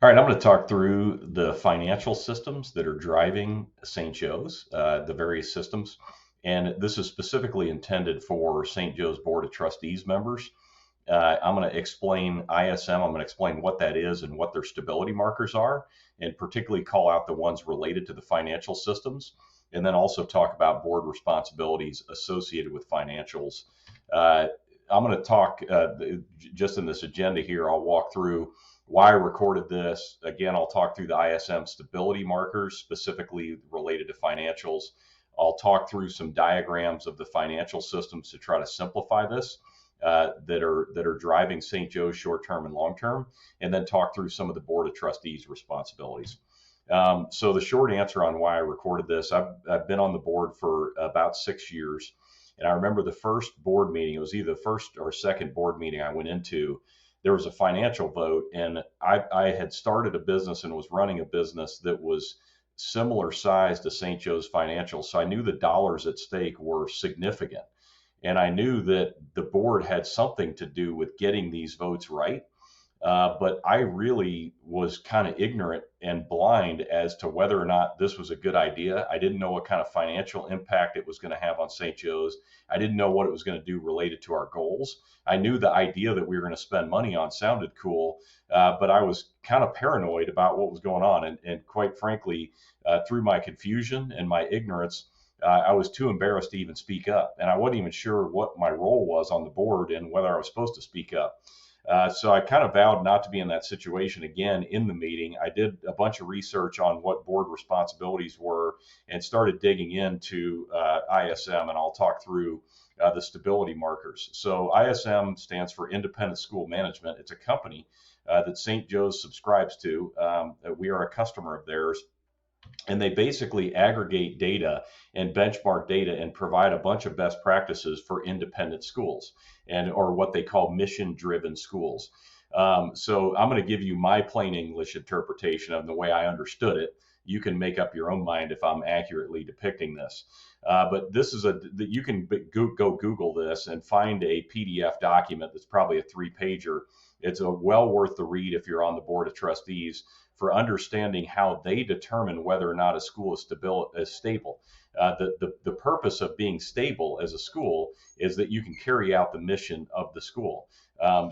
All right, I'm going to talk through the financial systems that are driving St. Joe's, the various systems. And this is specifically intended for St. Joe's Board of Trustees members. I'm going to explain ISM. I'm going to explain what that is and what their stability markers are, and particularly call out the ones related to the financial systems. And then also talk about board responsibilities associated with financials. Uh, I'm going to talk just in this agenda here. I'll walk through why I recorded this. Again, I'll talk through the ISM stability markers specifically related to financials. I'll talk through some diagrams of the financial systems to try to simplify this that are driving St. Joe's short term and long term, and then talk through some of the Board of Trustees responsibilities. So the short answer on why I recorded this, I've been on the board for about 6 years. And I remember the first board meeting, it was either the first or second board meeting I went into. There was a financial vote, and I had started a business and was running a business that was similar size to St. Joe's Financial. So I knew the dollars at stake were significant. And I knew that the board had something to do with getting these votes right. But I really was kind of ignorant and blind as to whether or not this was a good idea. I didn't know what kind of financial impact it was going to have on St. Joe's. I didn't know what it was going to do related to our goals. I knew the idea that we were going to spend money on sounded cool, but I was kind of paranoid about what was going on. And quite frankly, through my confusion and my ignorance, I was too embarrassed to even speak up. And I wasn't even sure what my role was on the board and whether I was supposed to speak up. So I kind of vowed not to be in that situation again in the meeting. I did a bunch of research on what board responsibilities were and started digging into ISM, and I'll talk through the stability markers. So ISM stands for Independent School Management. It's a company that St. Joe's subscribes to. We are a customer of theirs, and they basically aggregate data and benchmark data and provide a bunch of best practices for independent schools and or what they call mission driven schools. So I'm going to give you my plain English interpretation of the way I understood it. You can make up your own mind if I'm accurately depicting this. But this is you can go Google this and find a PDF document that's probably a 3-pager. It's a well worth the read if you're on the board of trustees for understanding how they determine whether or not a school is stable. The purpose of being stable as a school is that you can carry out the mission of the school.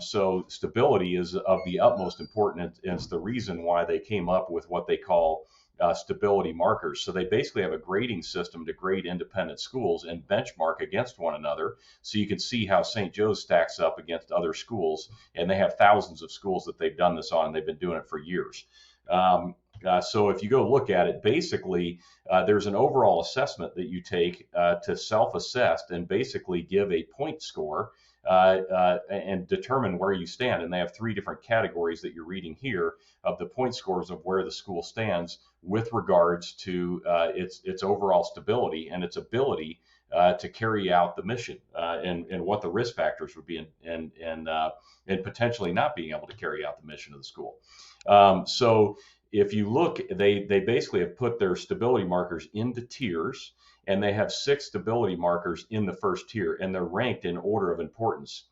So stability is of the utmost importance, and it's the reason why they came up with what they call stability markers. So they basically have a grading system to grade independent schools and benchmark against one another. So you can see how St. Joe's stacks up against other schools. And they have thousands of schools that they've done this on. They've been doing it for years. So if you go look at it, basically, there's an overall assessment that you take to self-assess and basically give a point score and determine where you stand. And they have 3 different categories that you're reading here of the point scores of where the school stands with regards to its overall stability and its ability to carry out the mission and what the risk factors would be and potentially not being able to carry out the mission of the school. So if you look, they basically have put their stability markers into tiers, and they have 6 stability markers in the first tier, and they're ranked in order of importance.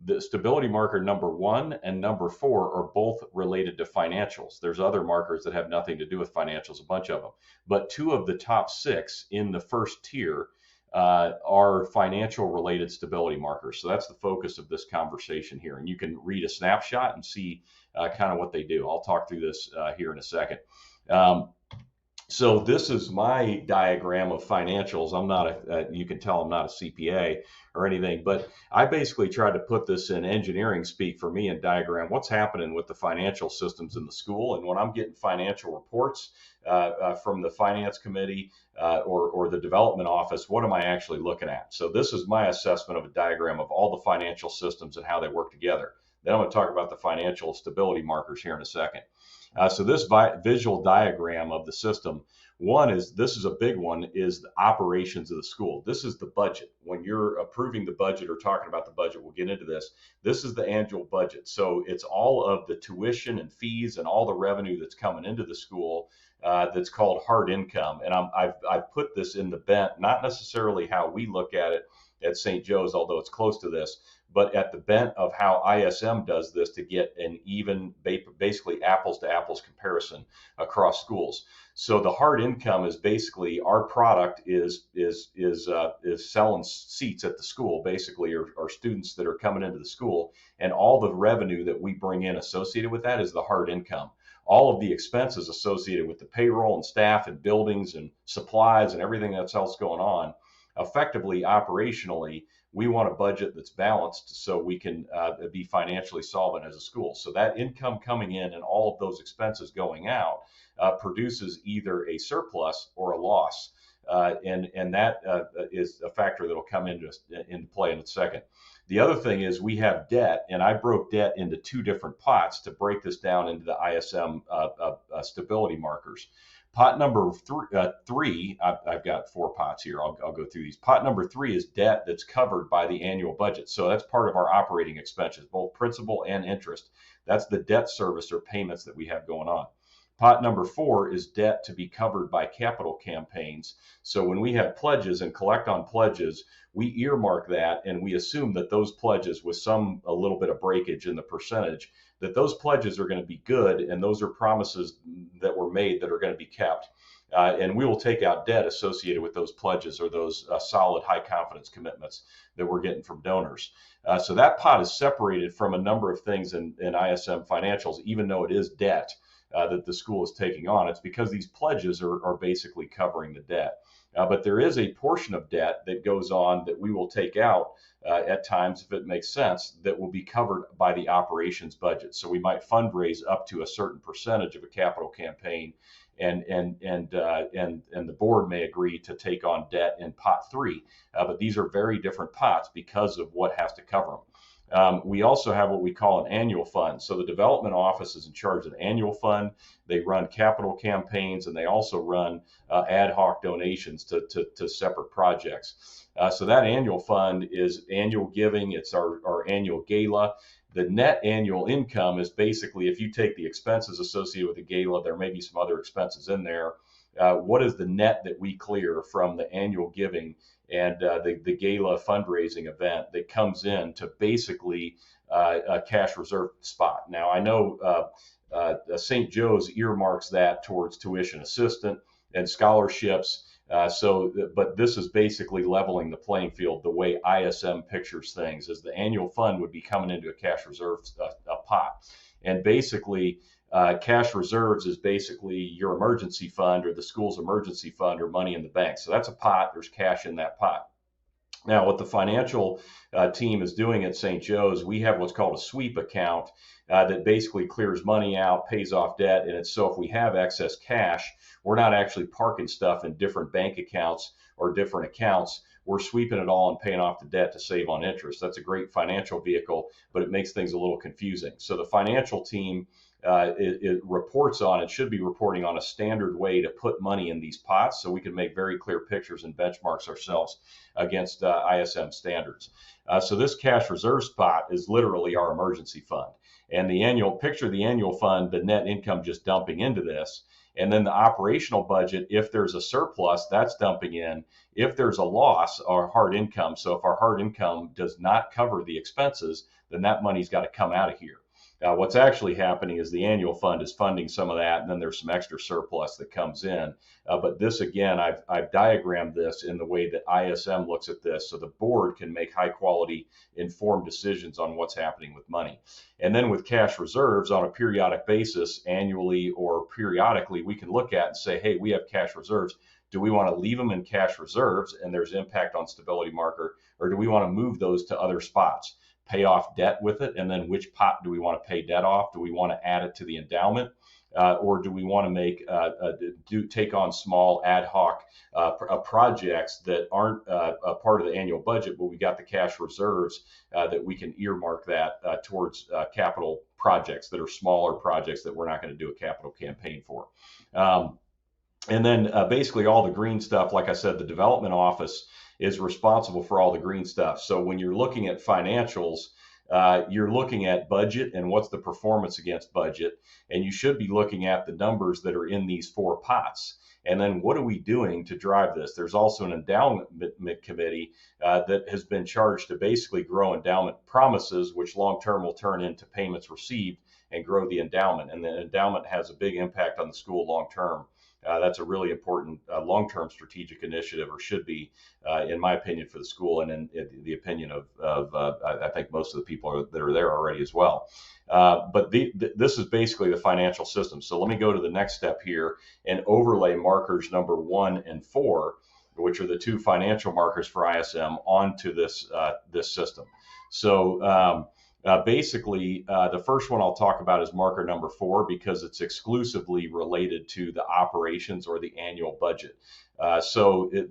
The stability marker number 1 and number 4 are both related to financials. There's other markers that have nothing to do with financials, a bunch of them, but 2 of the top 6 in the first tier are financial related stability markers. So that's the focus of this conversation here. And you can read a snapshot and see kind of what they do. I'll talk through this here in a second. So this is my diagram of financials. I'm not you can tell I'm not a CPA or anything, but I basically tried to put this in engineering speak for me and diagram what's happening with the financial systems in the school. And when I'm getting financial reports from the finance committee or the development office, what am I actually looking at? So this is my assessment of a diagram of all the financial systems and how they work together. Then I'm going to talk about the financial stability markers here in a second. So this visual diagram of the system, this is a big one, is the operations of the school. This is the budget. When you're approving the budget or talking about the budget, we'll get into this. This is the annual budget. So it's all of the tuition and fees and all the revenue that's coming into the school that's called hard income. And I've put this in the bent, not necessarily how we look at it at St. Joe's, although it's close to this, but at the bent of how ISM does this to get an even, basically apples to apples comparison across schools. So the hard income is basically our product is selling seats at the school, basically, or students that are coming into the school, and all the revenue that we bring in associated with that is the hard income. All of the expenses associated with the payroll and staff and buildings and supplies and everything that's else going on, effectively, operationally, we want a budget that's balanced so we can be financially solvent as a school. So that income coming in and all of those expenses going out produces either a surplus or a loss. And that is a factor that will come into play in a second. The other thing is we have debt, and I broke debt into two different pots to break this down into the ISM stability markers. Pot number three, I've got 4 pots here. I'll go through these. Pot number 3 is debt that's covered by the annual budget. So that's part of our operating expenses, both principal and interest. That's the debt service or payments that we have going on. Pot number 4 is debt to be covered by capital campaigns. So when we have pledges and collect on pledges, we earmark that and we assume that those pledges, with a little bit of breakage in the percentage, that those pledges are going to be good, and those are promises that were made that are going to be kept. And we will take out debt associated with those pledges or those solid high confidence commitments that we're getting from donors. So that pot is separated from a number of things in ISM financials, even though it is debt that the school is taking on. It's because these pledges are basically covering the debt. But there is a portion of debt that goes on that we will take out at times, if it makes sense, that will be covered by the operations budget. So we might fundraise up to a certain percentage of a capital campaign, and the board may agree to take on debt in pot 3. But these are very different pots because of what has to cover them. We also have what we call an annual fund. So the development office is in charge of the annual fund. They run capital campaigns, and they also run ad hoc donations to separate projects. So that annual fund is annual giving. It's our annual gala. The net annual income is basically, if you take the expenses associated with the gala, there may be some other expenses in there. What is the net that we clear from the annual giving and the gala fundraising event that comes in to basically a cash reserve spot? Now, I know St. Joe's earmarks that towards tuition assistant and scholarships. But this is basically leveling the playing field the way ISM pictures things, as the annual fund would be coming into a cash reserve pot. And basically, cash reserves is basically your emergency fund or the school's emergency fund or money in the bank. So that's a pot. There's cash in that pot. Now, what the financial team is doing at St. Joe's, we have what's called a sweep account that basically clears money out, pays off debt. And it's so if we have excess cash, we're not actually parking stuff in different bank accounts or different accounts. We're sweeping it all and paying off the debt to save on interest. That's a great financial vehicle, but it makes things a little confusing. So the financial team it reports on, it should be reporting on a standard way to put money in these pots so we can make very clear pictures and benchmarks ourselves against ISM standards. So this cash reserves pot is literally our emergency fund. And the annual fund, the net income just dumping into this. And then the operational budget, if there's a surplus, that's dumping in. If there's a loss, our hard income, so if our hard income does not cover the expenses, then that money's got to come out of here. What's actually happening is the annual fund is funding some of that, and then there's some extra surplus that comes in. But this, again, I've diagrammed this in the way that ISM looks at this, so the board can make high quality, informed decisions on what's happening with money. And then with cash reserves, on a periodic basis, annually or periodically, we can look at and say, hey, we have cash reserves. Do we want to leave them in cash reserves and there's impact on stability marker, or do we want to move those to other spots? Pay off debt with it, and then which pot do we want to pay debt off? Do we want to add it to the endowment, or do we want to take on small ad hoc projects that aren't a part of the annual budget, but we got the cash reserves that we can earmark that towards capital projects that are smaller projects that we're not going to do a capital campaign for. And then basically all the green stuff, like I said, the development office is responsible for all the green stuff. So when you're looking at financials, you're looking at budget and what's the performance against budget. And you should be looking at the numbers that are in these 4 pots. And then what are we doing to drive this? There's also an endowment committee that has been charged to basically grow endowment promises, which long term will turn into payments received and grow the endowment. And the endowment has a big impact on the school long term. That's a really important long-term strategic initiative, or should be, in my opinion, for the school, and in the opinion of I think most of the people that are there already as well. But this is basically the financial system. So let me go to the next step here and overlay markers number 1 and 4, which are the 2 financial markers for ISM, onto this system. So basically, the first one I'll talk about is marker number 4, because it's exclusively related to the operations or the annual budget.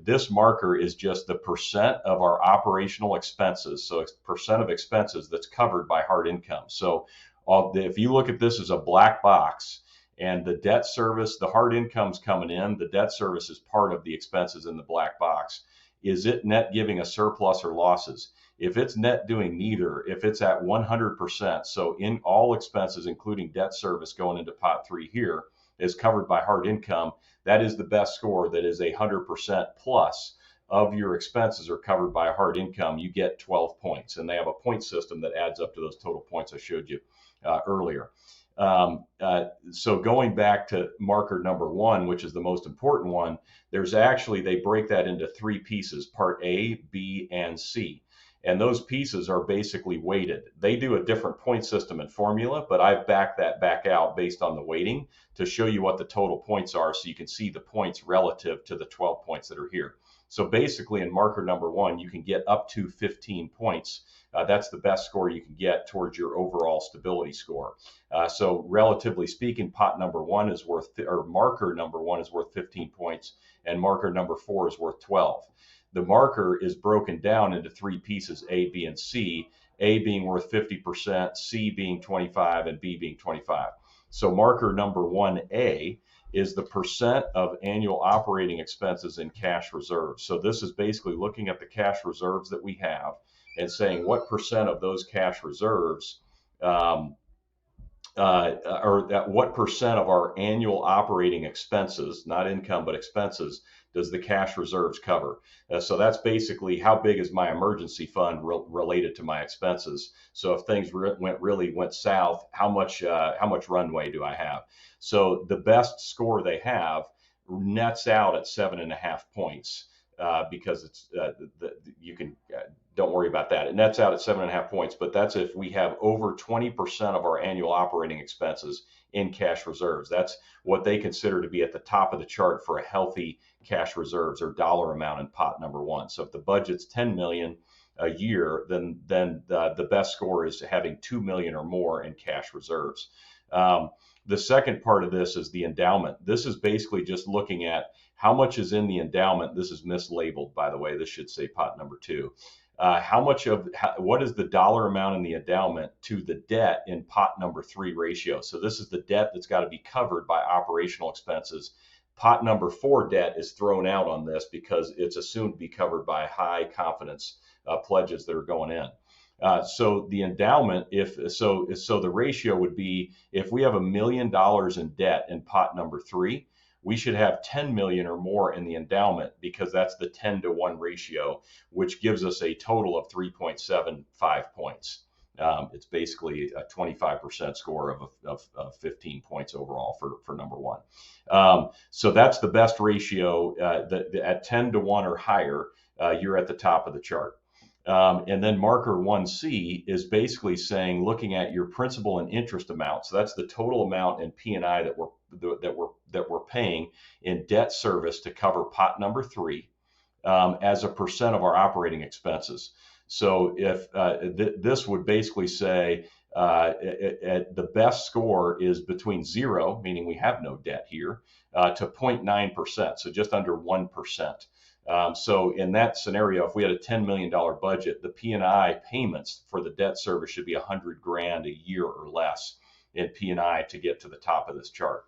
This marker is just the percent of our operational expenses. So it's percent of expenses that's covered by hard income. So if you look at this as a black box, and the debt service, the hard income's coming in, the debt service is part of the expenses in the black box. Is it net giving a surplus or losses? If it's net doing neither, if it's at 100%, so in all expenses, including debt service going into pot 3 here, is covered by hard income, that is the best score. That is 100% plus of your expenses are covered by hard income. You get 12 points, and they have a point system that adds up to those total points I showed you earlier. So going back to marker number 1, which is the most important one, they break that into 3 pieces, part A, B, and C. And those pieces are basically weighted. They do a different point system and formula, but I've backed that back out based on the weighting to show you what the total points are, so you can see the points relative to the 12 points that are here. So basically in marker number 1, you can get up to 15 points. That's the best score you can get towards your overall stability score. So relatively speaking, pot number 1 is worth, or marker number 1 is worth 15 points, and marker number 4 is worth 12. The marker is broken down into 3 pieces, A, B, and C, A being worth 50%, C being 25, and B being 25. So marker number 1A is the percent of annual operating expenses in cash reserves. So this is basically looking at the cash reserves that we have and saying what percent of those cash reserves or what percent of our annual operating expenses, not income, but expenses, does the cash reserves cover? So that's basically how big is my emergency fund related to my expenses. So if things really went south, how much runway do I have? So the best score they have nets out at 7.5 points because it's you can. Don't worry about that. It nets out at 7.5 points, but that's if we have over 20% of our annual operating expenses in cash reserves. That's what they consider to be at the top of the chart for a healthy cash reserves, or dollar amount, in pot number 1. So if the budget's 10 million a year, then the best score is having 2 million or more in cash reserves. The second part of this is the endowment. This is basically just looking at how much is in the endowment. This is mislabeled, by the way. This should say pot number 2. What is the dollar amount in the endowment to the debt in pot number 3 ratio? So this is the debt that's got to be covered by operational expenses. Pot number 4 debt is thrown out on this because it's assumed to be covered by high confidence pledges that are going in. So the endowment, so the ratio would be, if we have $1 million in debt in pot number 3, we should have 10 million or more in the endowment, because that's the 10-to-1 ratio, which gives us a total of 3.75 points. It's basically a 25% score of 15 points overall for number 1. So that's the best ratio. At 10-to-1 or higher, you're at the top of the chart. And then marker 1C is basically saying, looking at your principal and interest amount. So that's the total amount in P&I that we're paying in debt service to cover pot number 3 as a percent of our operating expenses. So if this would basically say the best score is between 0, meaning we have no debt here, to 0.9%, so just under 1%. So in that scenario, if we had a $10 million budget, the P&I payments for the debt service should be $100,000 a year or less in P&I to get to the top of this chart.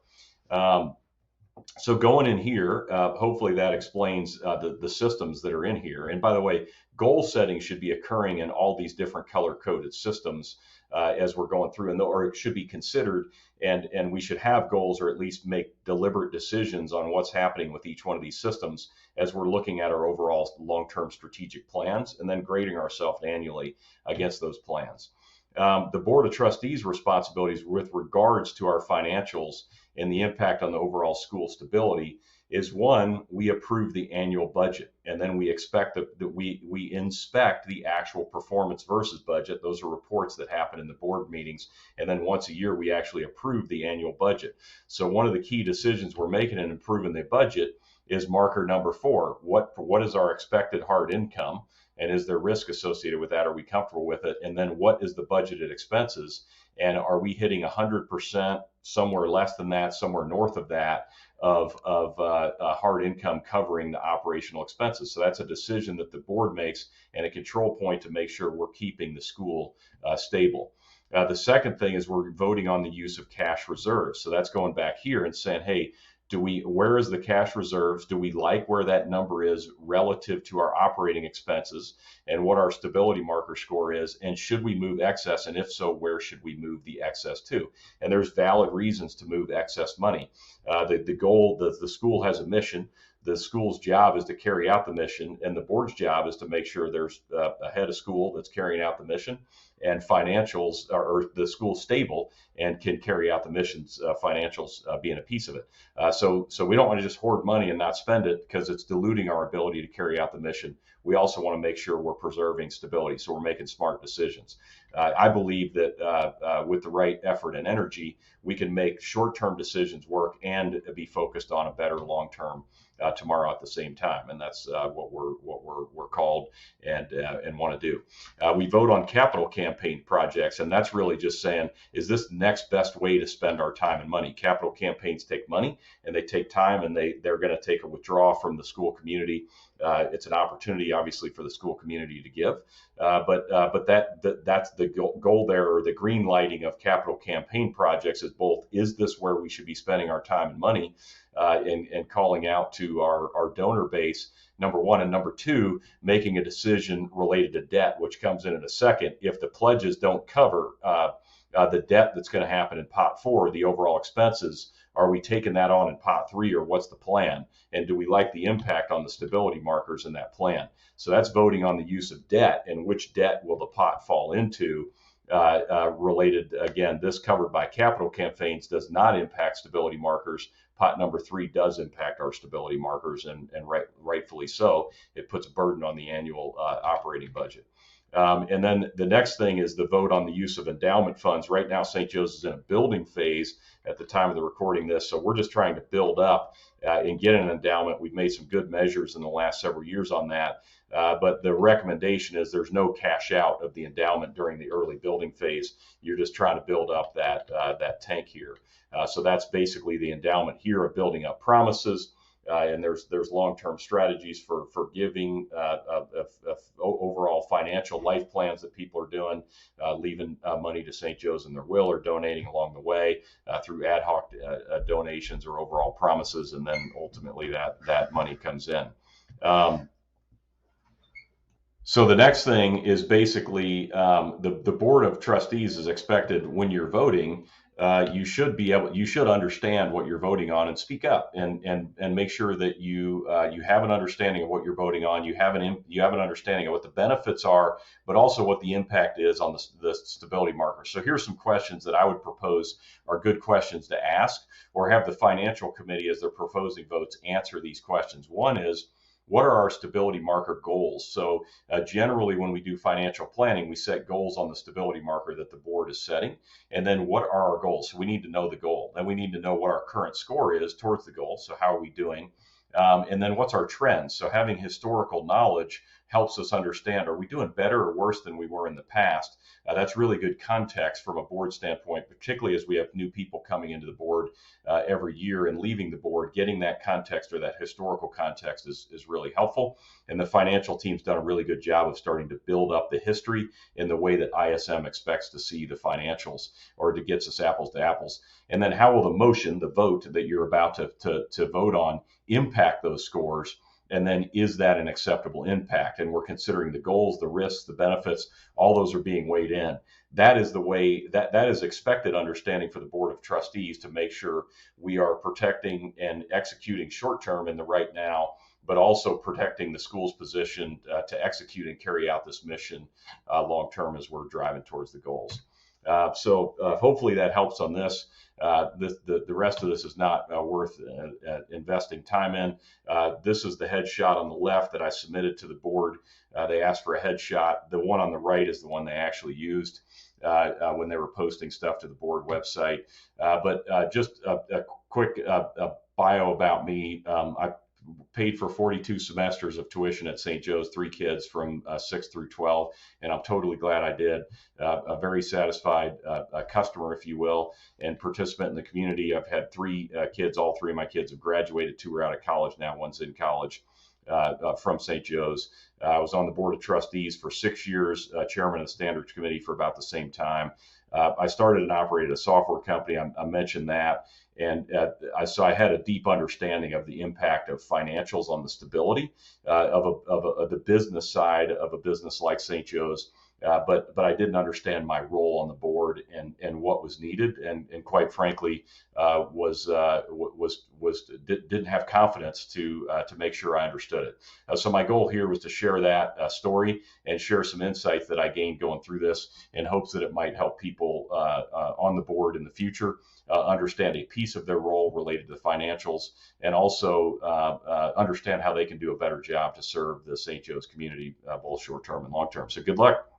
So going in here, hopefully that explains the systems that are in here. And by the way, goal setting should be occurring in all these different color coded systems as we're going through, or it should be considered, and we should have goals or at least make deliberate decisions on what's happening with each one of these systems as we're looking at our overall long-term strategic plans and then grading ourselves annually against those plans. The Board of Trustees' responsibilities with regards to our financials and the impact on the overall school stability is, one, we approve the annual budget, and then we expect that we inspect the actual performance versus budget. Those are reports that happen in the board meetings, and then once a year we actually approve the annual budget. So one of the key decisions we're making in improving the budget is marker number 4. What is our expected hard income? And is there risk associated with that? Are we comfortable with it? And then what is the budgeted expenses? And are we hitting 100%, somewhere less than that, somewhere north of that, of hard income covering the operational expenses? So that's a decision that the board makes and a control point to make sure we're keeping the school stable. The second thing is we're voting on the use of cash reserves. So that's going back here and saying, hey, where is the cash reserves? Do we like where that number is relative to our operating expenses and what our stability marker score is? And should we move excess? And if so, where should we move the excess to? And there's valid reasons to move excess money. The school has a mission. The school's job is to carry out the mission, and the board's job is to make sure there's a head of school that's carrying out the mission, and financials or the school's stable and can carry out the mission's financials being a piece of it. So we don't want to just hoard money and not spend it because it's diluting our ability to carry out the mission. We also want to make sure we're preserving stability, so we're making smart decisions. I believe that with the right effort and energy, we can make short-term decisions work and be focused on a better long-term tomorrow at the same time, and that's what we're called and want to do. We vote on capital campaign projects, and that's really just saying, is this the next best way to spend our time and money? Capital campaigns take money and they take time, and they're going to take a withdrawal from the school community. It's an opportunity, obviously, for the school community to give, but that's the goal there, or the green lighting of capital campaign projects is both, is this where we should be spending our time and money, and calling out to our donor base, number one, and number two, making a decision related to debt, which comes in a second. If the pledges don't cover the debt that's going to happen in pot 4, the overall expenses, are we taking that on in pot 3, or what's the plan? And do we like the impact on the stability markers in that plan? So that's voting on the use of debt, and which debt will the pot fall into. Related, again, this covered by capital campaigns does not impact stability markers. Pot number 3 does impact our stability markers, and rightfully so. It puts a burden on the annual operating budget. And then the next thing is the vote on the use of endowment funds. Right now, St. Joe's is in a building phase at the time of the recording this, so we're just trying to build up and get an endowment. We've made some good measures in the last several years on that, but the recommendation is there's no cash out of the endowment during the early building phase. You're just trying to build up that tank here. So that's basically the endowment here of building up promises. And there's long-term strategies for giving overall financial life plans that people are doing, leaving money to St. Joe's in their will or donating along the way through ad hoc donations or overall promises, and then ultimately that money comes in. So the next thing is basically the Board of Trustees is expected, when you're voting, you should understand what you're voting on and speak up and make sure that you have an understanding of what you're voting on. You have an understanding of what the benefits are, but also what the impact is on the stability marker. So here's some questions that I would propose are good questions to ask, or have the financial committee, as they're proposing votes, answer these questions. One is, what are our stability marker goals? So generally, when we do financial planning, we set goals on the stability marker that the board is setting. And then what are our goals? So we need to know the goal. Then we need to know what our current score is towards the goal. So how are we doing? And then what's our trends? So having historical knowledge helps us understand, are we doing better or worse than we were in the past? That's really good context from a board standpoint, particularly as we have new people coming into the board every year and leaving the board. Getting that context or that historical context is really helpful. And the financial team's done a really good job of starting to build up the history in the way that ISM expects to see the financials, or to get us apples to apples. And then how will the motion, the vote that you're about to vote on, impact those scores? And then is that an acceptable impact? And we're considering the goals, the risks, the benefits, all those are being weighed in. That is the way that is expected understanding for the Board of Trustees, to make sure we are protecting and executing short term in the right now, but also protecting the school's position to execute and carry out this mission long term as we're driving towards the goals. So hopefully that helps on this. The rest of this is not worth investing time in. This is the headshot on the left that I submitted to the board. They asked for a headshot. The one on the right is the one they actually used when they were posting stuff to the board website. But just a quick bio about me. I paid for 42 semesters of tuition at St. Joe's, 3 kids from 6 through 12, and I'm totally glad I did. A very satisfied customer, if you will, and participant in the community. I've had 3 kids. All 3 of my kids have graduated. 2 are out of college now. One's in college from St. Joe's. I was on the Board of Trustees for 6 years, chairman of the Standards Committee for about the same time. I started and operated a software company. I mentioned that. And so I had a deep understanding of the impact of financials on the stability of the business side of a business like St. Joe's. But I didn't understand my role on the board and what was needed, and quite frankly didn't have confidence to make sure I understood it. So my goal here was to share that story and share some insights that I gained going through this, in hopes that it might help people on the board in the future understand a piece of their role related to the financials, and also understand how they can do a better job to serve the St. Joe's community, both short term and long term. So good luck.